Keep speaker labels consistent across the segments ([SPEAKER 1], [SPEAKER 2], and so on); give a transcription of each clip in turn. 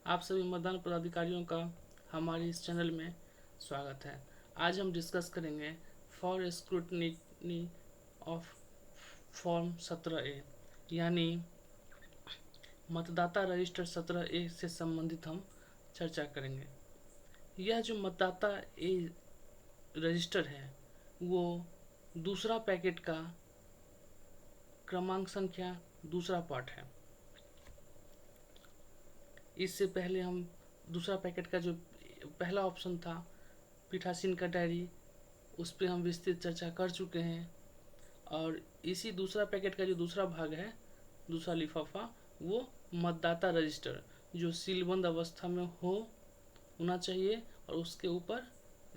[SPEAKER 1] आप सभी मतदान पदाधिकारियों का हमारे इस चैनल में स्वागत है। आज हम डिस्कस करेंगे for scrutiny of form 17A, यानी मतदाता रजिस्टर 17A से संबंधित हम चर्चा करेंगे। यह जो मतदाता ए रजिस्टर है वो दूसरा पैकेट का क्रमांक संख्या दूसरा पार्ट है। इससे पहले हम दूसरा पैकेट का जो पहला ऑप्शन था पीठासीन का डायरी, उस पर हम विस्तृत चर्चा कर चुके हैं। और इसी दूसरा पैकेट का जो दूसरा भाग है, दूसरा लिफाफा, वो मतदाता रजिस्टर जो सीलबंद अवस्था में होना चाहिए और उसके ऊपर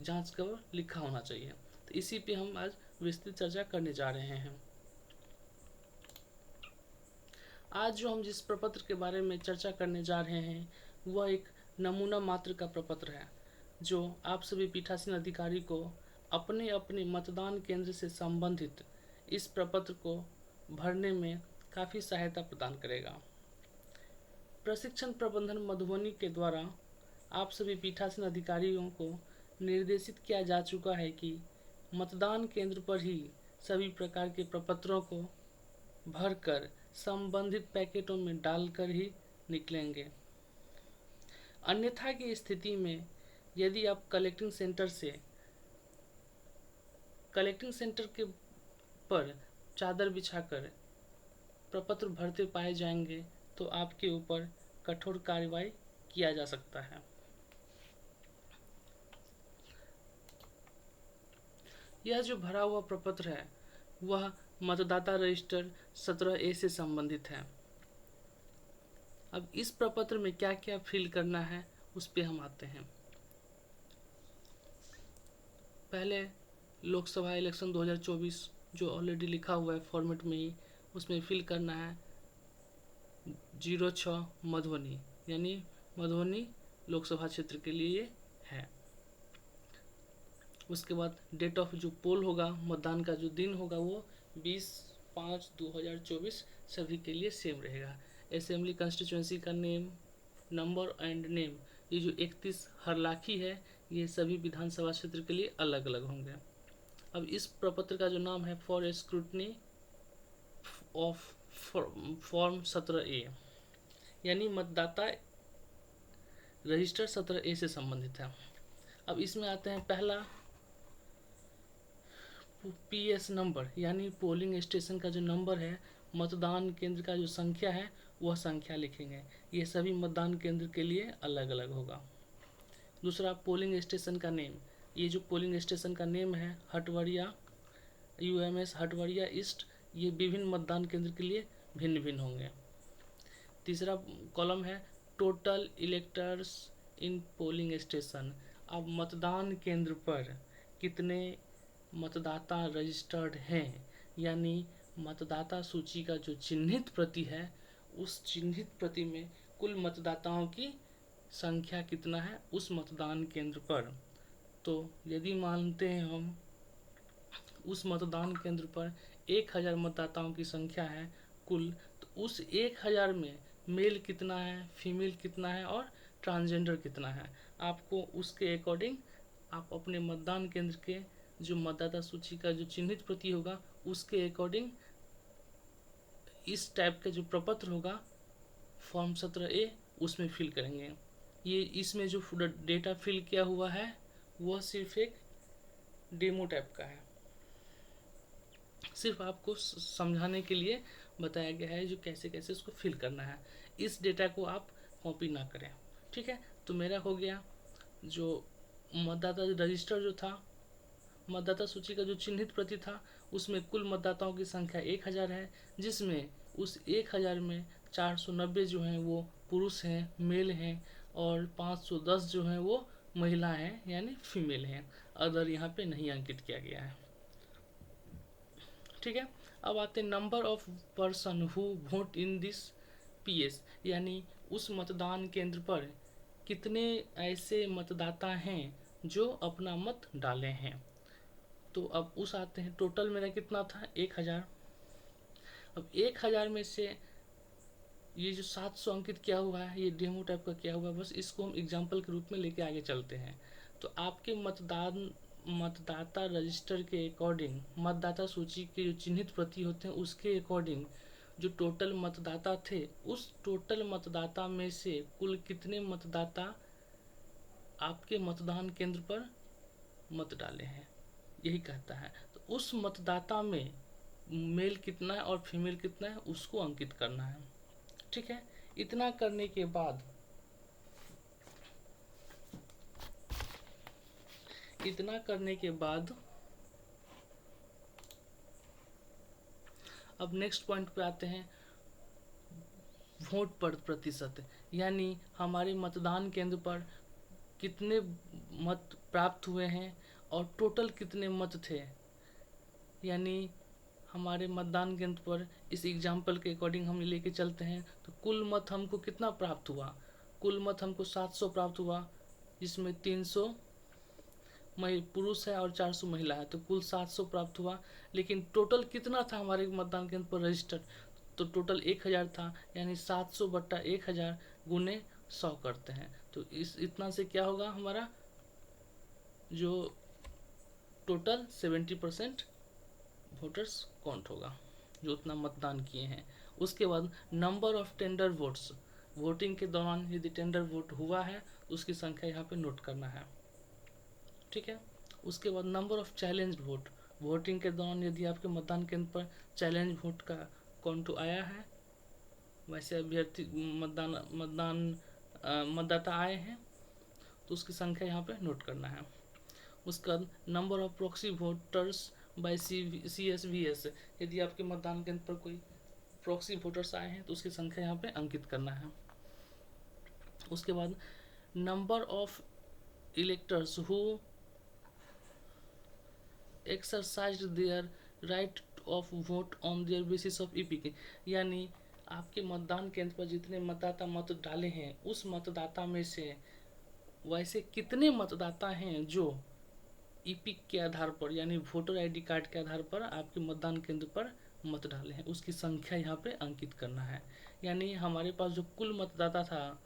[SPEAKER 1] जांच कवर लिखा होना चाहिए। तो इसी पे हम आज विस्तृत चर्चा करने जा रहे हैं। आज जो हम जिस प्रपत्र के बारे में चर्चा करने जा रहे हैं वह एक नमूना मात्र का प्रपत्र है, जो आप सभी पीठासीन अधिकारी को अपने अपने मतदान केंद्र से संबंधित इस प्रपत्र को भरने में काफ़ी सहायता प्रदान करेगा। प्रशिक्षण प्रबंधन मधुबनी के द्वारा आप सभी पीठासीन अधिकारियों को निर्देशित किया जा चुका है कि मतदान केंद्र पर ही सभी प्रकार के प्रपत्रों को भरकर संबंधित पैकेटों में डालकर ही निकलेंगे। अन्यथा की स्थिति में यदि आप कलेक्टिंग सेंटर के पर चादर बिछाकर प्रपत्र भरते पाए जाएंगे तो आपके ऊपर कठोर कार्रवाई किया जा सकता है। यह जो भरा हुआ प्रपत्र है वह मतदाता रजिस्टर 17A से संबंधित है। अब इस प्रपत्र में क्या क्या फिल करना है उस पे हम आते हैं। पहले लोकसभा इलेक्शन 2024 जो ऑलरेडी लिखा हुआ है फॉर्मेट में ही, उसमें फिल करना है 06 मधुबनी, यानी मधुबनी लोकसभा क्षेत्र के लिए है। उसके बाद डेट ऑफ जो पोल होगा, मतदान का जो दिन होगा, वो 20/5/2024 सभी के लिए सेम रहेगा। असेंबली कंस्टिट्यूंसी का नेम, नंबर एंड नेम, ये जो 31 हरलाखी है, ये सभी विधानसभा क्षेत्र के लिए अलग अलग होंगे। अब इस प्रपत्र का जो नाम है for scrutiny of form 17A, यानी मतदाता रजिस्टर 17A से संबंधित है। अब इसमें आते हैं पहला PS नंबर, यानी पोलिंग स्टेशन का जो नंबर है, मतदान केंद्र का जो संख्या है वह संख्या लिखेंगे। ये सभी मतदान केंद्र के लिए अलग अलग होगा। दूसरा पोलिंग स्टेशन का नेम, ये जो पोलिंग स्टेशन का नेम है हटवड़िया UMS हटवड़िया ईस्ट, ये विभिन्न मतदान केंद्र के लिए भिन्न भिन्न होंगे। तीसरा कॉलम है टोटल इलेक्टर्स इन पोलिंग स्टेशन। अब मतदान केंद्र पर कितने मतदाता रजिस्टर्ड हैं, यानी मतदाता सूची का जो चिन्हित प्रति है, उस चिन्हित प्रति में कुल मतदाताओं की संख्या कितना है उस मतदान केंद्र पर। तो यदि मानते हैं हम उस मतदान केंद्र पर 1000 मतदाताओं की संख्या है कुल, तो उस 1000 में मेल कितना है, फीमेल कितना है और ट्रांसजेंडर कितना है, आपको उसके अकॉर्डिंग आप अपने मतदान केंद्र के जो मतदाता सूची का जो चिन्हित प्रति होगा उसके अकॉर्डिंग इस टाइप का जो प्रपत्र होगा फॉर्म 17A उसमें फिल करेंगे। ये इसमें जो डेटा फिल किया हुआ है वह सिर्फ एक डेमो टाइप का है, सिर्फ आपको समझाने के लिए बताया गया है जो कैसे कैसे उसको फिल करना है। इस डेटा को आप कॉपी ना करें, ठीक है। तो मेरा हो गया जो मतदाता रजिस्टर जो था, मतदाता सूची का जो चिन्हित प्रति था, उसमें कुल मतदाताओं की संख्या 1000 है, जिसमें उस 1000 में 490 जो हैं वो पुरुष हैं, मेल हैं, और 510 जो हैं वो महिला हैं, यानी फीमेल हैं। अदर यहाँ पे नहीं अंकित किया गया है, ठीक है। अब आते हैं number of person who vote in this PS, यानी उस मतदान केंद्र पर कितने ऐसे मतदाता हैं जो अपना मत डाले हैं। तो अब उस आते हैं टोटल मेरा कितना था 1000। अब 1000 में से ये जो 700 अंकित क्या हुआ है, ये डेमो टाइप का क्या हुआ है, बस इसको हम एग्जाम्पल के रूप में लेके आगे चलते हैं। तो आपके मतदाता रजिस्टर के अकॉर्डिंग, मतदाता सूची के जो चिन्हित प्रति होते हैं उसके अकॉर्डिंग जो टोटल मतदाता थे, उस टोटल मतदाता में से कुल कितने मतदाता आपके मतदान केंद्र पर मत डाले हैं, यही कहता है। तो उस मतदाता में मेल कितना है और फीमेल कितना है उसको अंकित करना है। ठीक है, इतना करने के बाद अब नेक्स्ट पॉइंट पे आते हैं, वोट पर प्रतिशत, यानी हमारे मतदान केंद्र पर कितने मत प्राप्त हुए हैं और टोटल कितने मत थे। यानी हमारे मतदान केंद्र पर इस एग्जाम्पल के अकॉर्डिंग हम लेके चलते हैं, तो कुल मत हमको कितना प्राप्त हुआ, कुल मत हमको 700 प्राप्त हुआ, जिसमें 300 पुरुष है और 400 महिला है, तो कुल 700 प्राप्त हुआ। लेकिन टोटल कितना था हमारे मतदान केंद्र पर रजिस्टर्ड, तो टोटल 1000 था, यानी 700 बट्टा 1000 गुने 100 करते हैं। तो इस इतना से क्या होगा, हमारा जो टोटल 70% वोटर्स काउंट होगा, जो उतना मतदान किए हैं। उसके बाद number of tender votes, voting के दौरान यदि टेंडर वोट हुआ है तो उसकी संख्या यहाँ पे नोट करना है। ठीक है, उसके बाद number of challenge vote, voting के दौरान यदि आपके मतदान केंद्र पर चैलेंज वोट का काउंट आया है, वैसे अभ्यर्थी मतदाता आए हैं, तो उसकी संख्या यहाँ पे नोट करना है। उसका number of proxy voters by CSVS, यदि आपके मतदान केंद्र पर कोई प्रॉक्सी वोटर्स आए हैं तो उसकी संख्या यहाँ पे अंकित करना है। उसके बाद number of electors who exercised their right of vote on their basis of EPK, यानी आपके मतदान केंद्र पर जितने मतदाता मत डाले हैं उस मतदाता में से वैसे कितने मतदाता हैं जो EPK के आधार पर, यानी वोटर ID कार्ड के आधार पर आपके मतदान केंद्र पर मत डाले हैं, उसकी संख्या यहाँ पे अंकित करना है। यानी हमारे पास जो कुल मतदाता था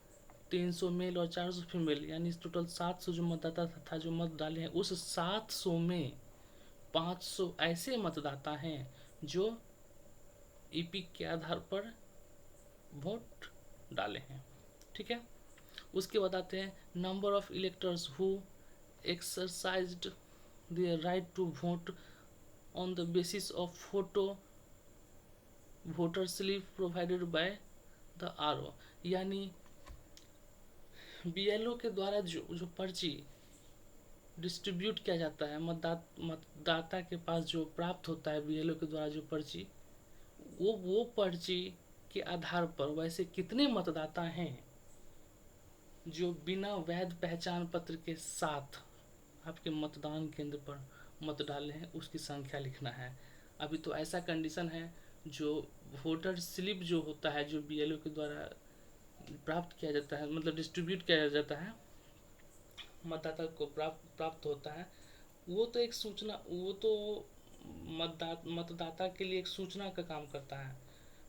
[SPEAKER 1] 300 मेल और 400 फीमेल, यानी टोटल 700 जो मतदाता था जो मत डाले हैं, उस 700 में 500 ऐसे मतदाता हैं जो EPK के आधार पर वोट डाले हैं। ठीक है, उसके बाद आते हैं number of electors who exercised their right to vote on the basis of voter slip provided by the RO, यानी BLO के द्वारा जो पर्ची डिस्ट्रीब्यूट किया जाता है, मतदाता के पास जो प्राप्त होता है BLO के द्वारा जो पर्ची, वो पर्ची के आधार पर वैसे कितने मतदाता हैं जो बिना वैध पहचान पत्र के साथ आपके मतदान केंद्र पर मत डाले हैं, उसकी संख्या लिखना है। अभी तो ऐसा कंडीशन है, जो वोटर स्लिप जो होता है जो BLO के द्वारा प्राप्त किया जाता है, मतलब डिस्ट्रीब्यूट किया जाता है, मतदाता को प्राप्त होता है, वो तो एक सूचना, वो तो मतदाता के लिए एक सूचना का काम करता है।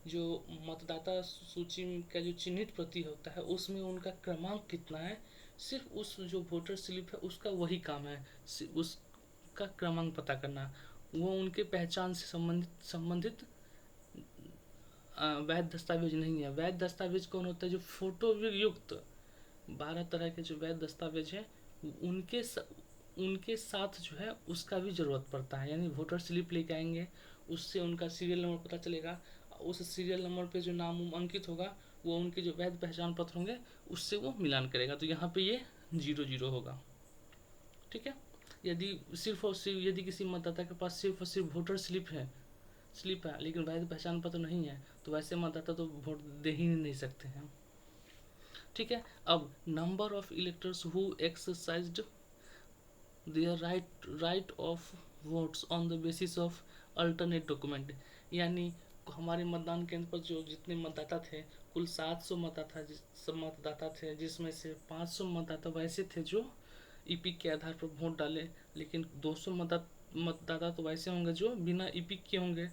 [SPEAKER 1] जो मतदाता सूची का जो चिन्हित प्रति होता है उसमें उनका क्रमांक कितना है, सिर्फ उस जो वोटर स्लिप है उसका वही काम है, उसका क्रमांक पता करना। वो उनके पहचान से संबंधित वैध दस्तावेज नहीं है। वैध दस्तावेज कौन होता है, जो फोटो युक्त 12 तरह के जो वैध दस्तावेज है उनके साथ जो है उसका भी ज़रूरत पड़ता है। यानी वोटर स्लिप लेके आएंगे, उससे उनका सीरियल नंबर पता चलेगा, उस सीरियल नंबर पे जो नाम अंकित होगा वो उनके जो वैध पहचान पत्र होंगे उससे वो मिलान करेगा, तो यहाँ पे ये 00 होगा। ठीक है, यदि सिर्फ और सिर्फ यदि किसी मतदाता के पास सिर्फ और सिर्फ वोटर स्लिप है लेकिन वैध पहचान पत्र नहीं है, तो वैसे मतदाता तो वोट दे ही नहीं सकते हैं। ठीक है, अब number of electors who exercised their right of votes on the basis of alternate document, यानी हमारे मतदान केंद्र पर जो जितने मतदाता थे, कुल 700 मतदाता थे, जिसमें से 500 मतदाता वैसे थे जो EPK के आधार पर वोट डाले, लेकिन 200 मतदाता तो वैसे होंगे जो बिना EPK के होंगे।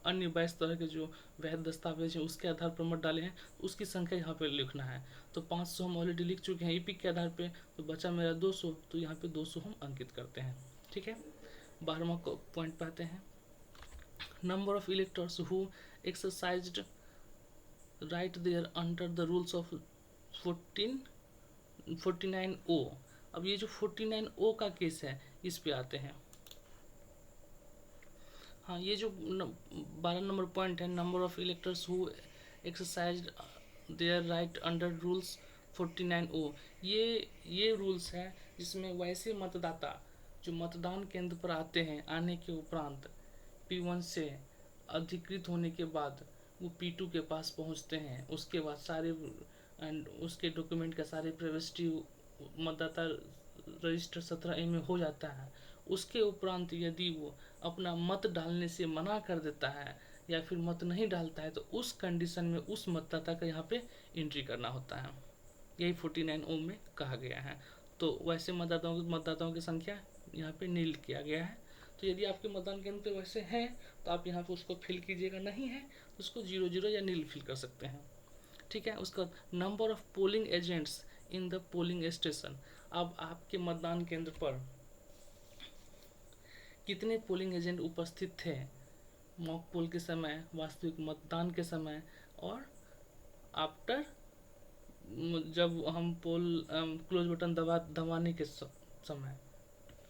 [SPEAKER 1] अन्य 22 तरह के जो वैध दस्तावेज हैं उसके आधार पर मत डाले हैं, उसकी संख्या यहाँ पे लिखना है। तो 500 हम ऑलरेडी लिख चुके हैं ईपिक के आधार पे, तो बचा मेरा 200, तो यहाँ पे 200 हम अंकित करते हैं। ठीक है, 12वां पॉइंट पाते हैं, number of electors who exercised right their under the rules of 49O। अब ये जो 49O का केस है इस पे आते हैं। हाँ, ये जो 12 नंबर पॉइंट है, number of electors who exercised their right under rules 49O, ये रूल्स है जिसमें वैसे मतदाता जो मतदान केंद्र पर आते हैं, आने के उपरांत P1 से अधिकृत होने के बाद वो P2 के पास पहुंचते हैं, उसके बाद सारे एंड उसके डॉक्यूमेंट का सारे प्रविष्टि मतदाता रजिस्टर 17A में हो जाता है। उसके उपरांत यदि वो अपना मत डालने से मना कर देता है या फिर मत नहीं डालता है, तो उस कंडीशन में उस मतदाता का यहाँ पे एंट्री करना होता है। यही 49O में कहा गया है। तो वैसे मतदाताओं की संख्या यहाँ पे नील किया गया है। तो यदि आपके मतदान केंद्र पे वैसे हैं तो आप यहाँ पे उसको फिल कीजिएगा, नहीं है तो उसको 00 या नील फिल कर सकते हैं। ठीक है, उसका number of polling agents in the polling station. अब आपके मतदान केंद्र पर कितने पोलिंग एजेंट उपस्थित थे मॉक पोल के समय, वास्तविक मतदान के समय और आफ्टर जब हम पोल क्लोज बटन दबाने के समय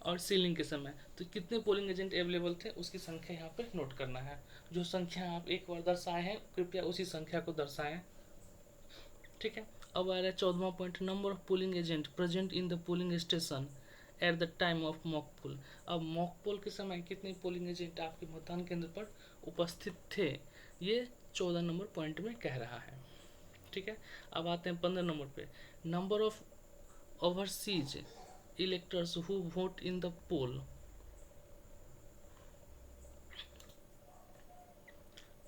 [SPEAKER 1] और सीलिंग के समय, तो कितने पोलिंग एजेंट अवेलेबल थे उसकी संख्या यहाँ पे नोट करना है। जो संख्या आप एक बार दर्शाए हैं कृपया उसी संख्या को दर्शाएं। ठीक है, अब आ रहा है 14वां point, number of polling agent present in the polling station at the time of mock poll. अब मॉक पोल के समय कितने पोलिंग एजेंट आपके मतदान केंद्र पर उपस्थित थे, ये 14 नंबर पॉइंट में कह रहा है। ठीक है, अब आते हैं 15 नंबर पे, number of overseas electors who vote in the poll.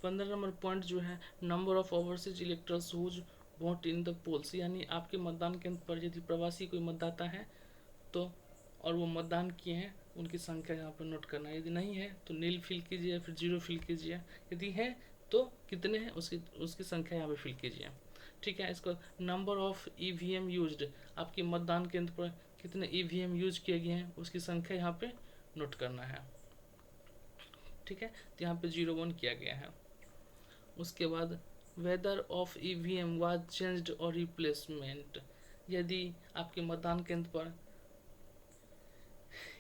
[SPEAKER 1] 15 number point जो है, number of overseas electors who vote in the polls, यानी आपके मतदान केंद्र पर यदि प्रवासी कोई मतदाता है तो और वो मतदान किए हैं उनकी संख्या यहाँ पर नोट करना है। यदि नहीं है तो नील फिल कीजिए या फिर 0 फिल कीजिए, यदि है तो कितने हैं उसकी संख्या यहाँ पे फिल कीजिए। ठीक है, इसको नंबर ऑफ EVM यूज्ड, आपके मतदान केंद्र पर कितने EVM यूज किए गए हैं उसकी संख्या यहाँ पे नोट करना है। ठीक है, तो यहाँ पे 01 किया गया है। उसके बाद whether of EVM was changed और रिप्लेसमेंट, यदि आपके मतदान केंद्र पर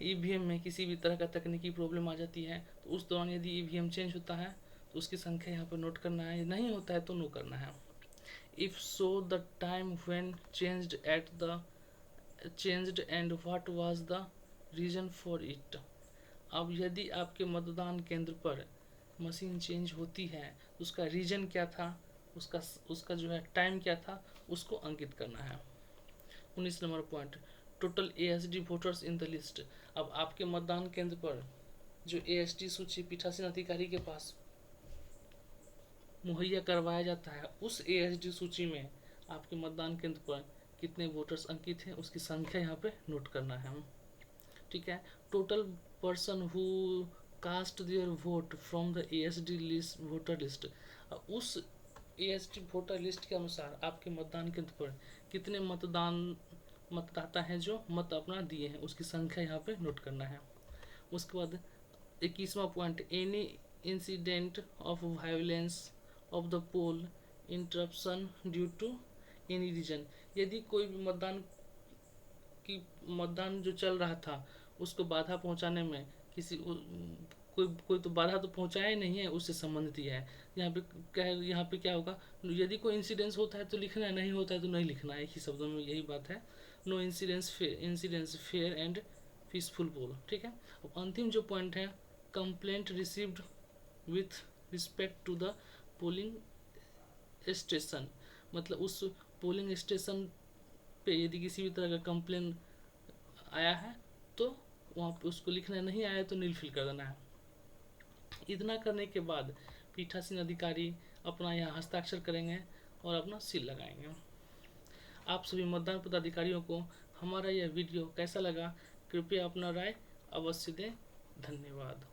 [SPEAKER 1] EVM में किसी भी तरह का तकनीकी प्रॉब्लम आ जाती है तो उस दौरान यदि EVM चेंज होता है तो उसकी संख्या यहाँ पर नोट करना है, नहीं होता है तो नो करना है। If so the time when changed and what was the reason for it. अब यदि आपके मतदान केंद्र पर मशीन चेंज होती है तो उसका रीजन क्या था, उसका जो है टाइम क्या था, उसको अंकित करना है। 19 number point, total ASD voters in the list. अब आपके मतदान केंद्र पर जो ASD सूची पीठासीन अधिकारी के पास मुहैया करवाया जाता है, उस ASD सूची में आपके मतदान केंद्र पर कितने वोटर्स अंकित हैं उसकी संख्या यहाँ पे नोट करना है। ठीक है, total person who cast their vote from the ASD list voter list. उस ASD वोटर लिस्ट के अनुसार आपके मतदान केंद्र पर कितने मतदाता हैं जो मत अपना दिए हैं उसकी संख्या यहाँ पे नोट करना है। उसके बाद 21वां point, any incident of violence of the poll interruption due to any reason, यदि कोई भी मतदान जो चल रहा था उसको बाधा पहुंचाने में कोई तो बाधा तो पहुंचाया ही नहीं है, उससे संबंधित है। यहाँ पे क्या होगा, यदि कोई इंसिडेंस होता है तो लिखना है, नहीं होता है तो नहीं लिखना है, एक ही शब्दों में यही बात है। No incidence fair and peaceful poll. ठीक है, अब अंतिम जो पॉइंट है, complaint received with respect to the polling station, मतलब उस पोलिंग स्टेशन पे यदि किसी भी तरह का कंप्लेन आया है तो वहाँ पे उसको लिखना है, नहीं आया तो नील फिल कर देना है। इतना करने के बाद पीठासीन अधिकारी अपना यहाँ हस्ताक्षर करेंगे और अपना सील लगाएंगे। आप सभी मतदान पदाधिकारियों को हमारा यह वीडियो कैसा लगा कृपया अपना राय अवश्य दें। धन्यवाद।